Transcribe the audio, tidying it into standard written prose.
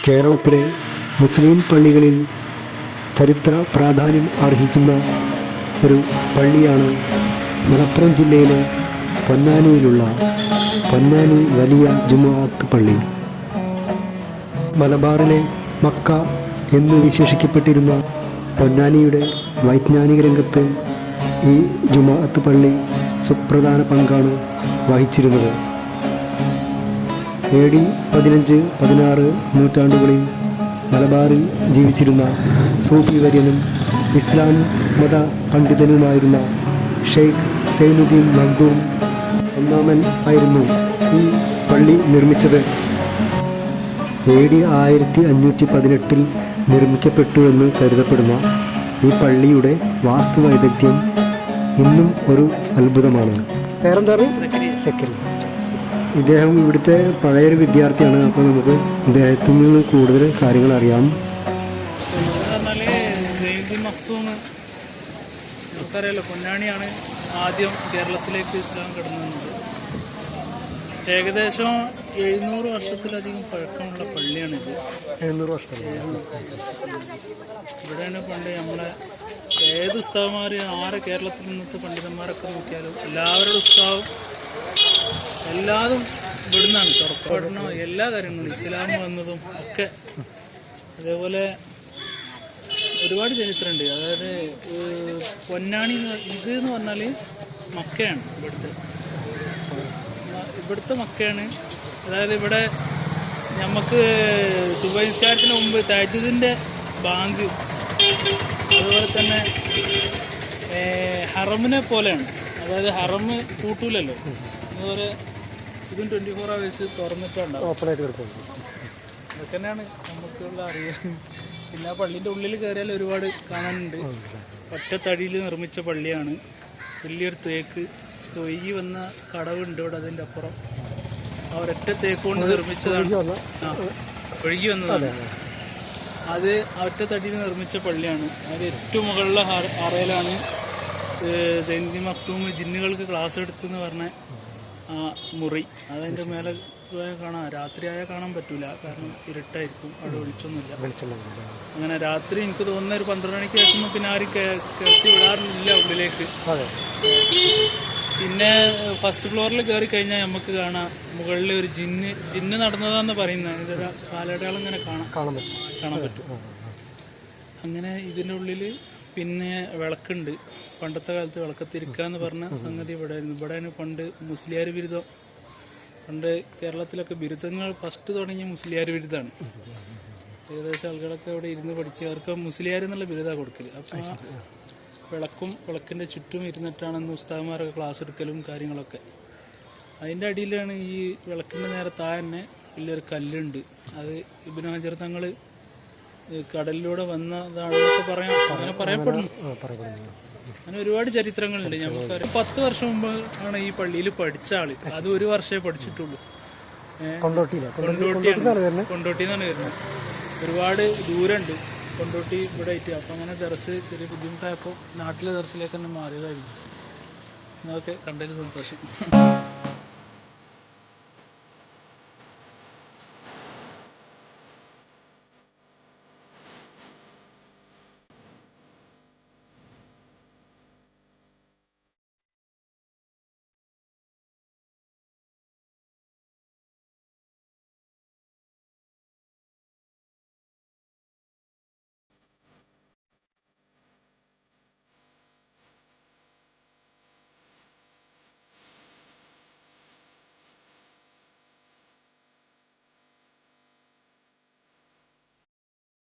കേരളത്തിലെ മുസ്ലിം പള്ളികളിൽ ചരിത്ര പ്രാധാന്യം അർഹിക്കുന്ന ഒരു പള്ളിയാണ് മലപ്പുറം ജില്ലയിലെ പൊന്നാനിയിലുള്ള പൊന്നാനി വലിയ ജുമുഅത്ത് പള്ളി. മലബാറിലെ മക്ക എന്ന് വിശേഷിക്കപ്പെട്ടിരുന്ന പൊന്നാനിയുടെ വൈജ്ഞാനിക രംഗത്ത് ഈ ജുമുഅത്ത് പള്ളി സുപ്രധാന പങ്കാണ് വഹിച്ചിരുന്നത്. AD 15-16 നൂറ്റാണ്ടുകളിൽ മലബാറിൽ ജീവിച്ചിരുന്ന സൂഫി വര്യനും ഇസ്ലാം മത പണ്ഡിതനുമായിരുന്ന ഷെയ്ഖ് സൈനുദ്ദീൻ മഖ്ദൂം ഒന്നാമൻ ആയിരുന്നു ഈ പള്ളി നിർമ്മിച്ചത്. AD 1518 നിർമ്മിക്കപ്പെട്ടു എന്ന് കരുതപ്പെടുന്ന ഈ പള്ളിയുടെ വാസ്തുവൈദഗ്ധ്യം ഇന്നും ഒരു അത്ഭുതമാണ്. ഇദ്ദേഹം ഇവിടുത്തെ പഴയൊരു വിദ്യാർത്ഥിയാണ്. അപ്പോൾ നമുക്ക് ഇദ്ദേഹത്തിൽ നിന്ന് കൂടുതൽ കാര്യങ്ങൾ അറിയാം. നമുക്കറിയാലോ, പൊന്നാനിയാണ് ആദ്യം കേരളത്തിലേക്ക് ഇസ്ലാം കടന്നു വന്നത്. ഏകദേശം 700 വർഷത്തിലധികം പഴക്കമുള്ള പള്ളിയാണിത്. 700 വർഷം. ഇവിടെയാണ് പണ്ട് നമ്മളെ ഏത് ഉസ്താവന്മാർ ആരെ കേരളത്തിൽ നിന്നത്തെ പണ്ഡിതന്മാരൊക്കെ നോക്കിയാലും എല്ലാവരുടെ ഉസ്താവും എല്ലാതും ഇവിടുന്നാണ്. തുറക്കപ്പെടണം എല്ലാ കാര്യങ്ങളും ഇസ്ലാം വന്നതും ഒക്കെ. അതേപോലെ ഒരുപാട് ചരിത്രമുണ്ട്. അതായത് പൊന്നാനി ഇത് എന്ന് പറഞ്ഞാൽ മക്കയാണ്. ഇവിടുത്തെ മക്കയാണ്. അതായത് ഇവിടെ നമുക്ക് സുബഹി നിസ്കാരത്തിന് മുമ്പ് തഹജ്ജുദിന്റെ ബാങ്ക്, അതുപോലെ തന്നെ ഹറമിനെ പോലെയാണ്. അതായത് ഹറമ് കൂട്ടൂലല്ലോ, അതുപോലെ ഇതും 24 hours തുറന്നിട്ടുണ്ടാവും. അതൊക്കെ തന്നെയാണ് നമുക്കുള്ള അറിയാം. പിന്നെ ആ പള്ളിൻ്റെ ഉള്ളിൽ കയറിയാൽ ഒരുപാട് കാണാനുണ്ട്. ഒറ്റ തടിയിൽ നിർമ്മിച്ച പള്ളിയാണ്. വലിയൊരു തേക്ക് ഒഴുകി വന്ന കടവുണ്ട് ഇവിടെ. അതിൻ്റെ അപ്പുറം ആ ഒരൊറ്റ തേക്ക് കൊണ്ട് നിർമ്മിച്ചതാണ്. ഒഴുകി വന്നതാണ്. അത് ഒറ്റ തടിയിൽ നിർമ്മിച്ച പള്ളിയാണ്. അത് ഏറ്റവും മുകളിലെ അറയിലാണ് സൈനുദ്ദീൻ മഖ്ദൂം ജിന്നുകൾക്ക് ക്ലാസ് എടുത്തെന്ന് പറഞ്ഞ ആ മുറി. അതതിൻ്റെ മേലെ കാണാം. രാത്രിയായാൽ കാണാൻ പറ്റൂല, കാരണം ഇരുട്ടായിരിക്കും, അവിടെ വെളിച്ചൊന്നുമില്ല. അങ്ങനെ രാത്രി എനിക്ക് തോന്നുന്ന ഒരു 12 മണിക്ക് ശേഷം പിന്നെ ആരും കയറ്റി വിടാറില്ല ഉള്ളിലേക്ക്. പിന്നെ ഫസ്റ്റ് ഫ്ലോറിൽ കയറി കഴിഞ്ഞാൽ നമുക്ക് കാണാം മുകളിൽ ഒരു ജിന്ന് നടന്നതാന്ന് പറയുന്നത്. ഇതൊരു കാലടയാളം ഇങ്ങനെ കാണാൻ പറ്റും. അങ്ങനെ ഇതിൻ്റെ ഉള്ളിൽ പിന്നെ വിളക്കുണ്ട്. പണ്ടത്തെ കാലത്ത് വിളക്കത്തിരിക്കാന്ന് പറഞ്ഞ സംഗതി ഇവിടെ ആയിരുന്നു. ഇവിടെയാണ് പണ്ട് മുസ്ലിയാർ ബിരുദം. പണ്ട് കേരളത്തിലൊക്കെ ബിരുദങ്ങൾ ഫസ്റ്റ് തുടങ്ങിയ മുസ്ലിയാർ ബിരുദമാണ്. ഏകദേശം ആളുകളൊക്കെ ഇവിടെ ഇരുന്ന് പഠിച്ചവർക്ക് മുസ്ലിയാർ എന്നുള്ള ബിരുദമാണ് കൊടുക്കല്. അപ്പം വിളക്കിൻ്റെ ചുറ്റും ഇരുന്നിട്ടാണെന്ന് ഉസ്താദന്മാരൊക്കെ ക്ലാസ് എടുക്കലും കാര്യങ്ങളൊക്കെ. അതിൻ്റെ അടിയിലാണ് ഈ വിളക്കിൻ്റെ നേരെ താഴെ വലിയൊരു കല്ലുണ്ട്. അത് ഇബ്നു ഹജർ തങ്ങൾ കടലിലൂടെ വന്നതാണെന്നൊക്കെ അങ്ങനെ പറയപ്പെടുന്നു. അങ്ങനെ ഒരുപാട് ചരിത്രങ്ങളുണ്ട്. നമുക്കറിയാം 10 വർഷം മുമ്പ് ആണ് ഈ പള്ളിയിൽ പഠിച്ച ആള്. അത് 1 വർഷമേ പഠിച്ചിട്ടുള്ളൂ. കൊണ്ടോട്ടിന്നാണ് വരുന്നത്. ഒരുപാട് ദൂരമുണ്ട് കൊണ്ടോട്ടി ഇവിടെ ആയിട്ട്. അപ്പം അങ്ങനെ ദർസ് ചെറിയ ബുദ്ധിമുട്ടായപ്പോൾ നാട്ടിലെ ദർസിലേക്ക് തന്നെ മാറിയതായിരിക്കും. അതൊക്കെ കണ്ടതിൽ സന്തോഷം.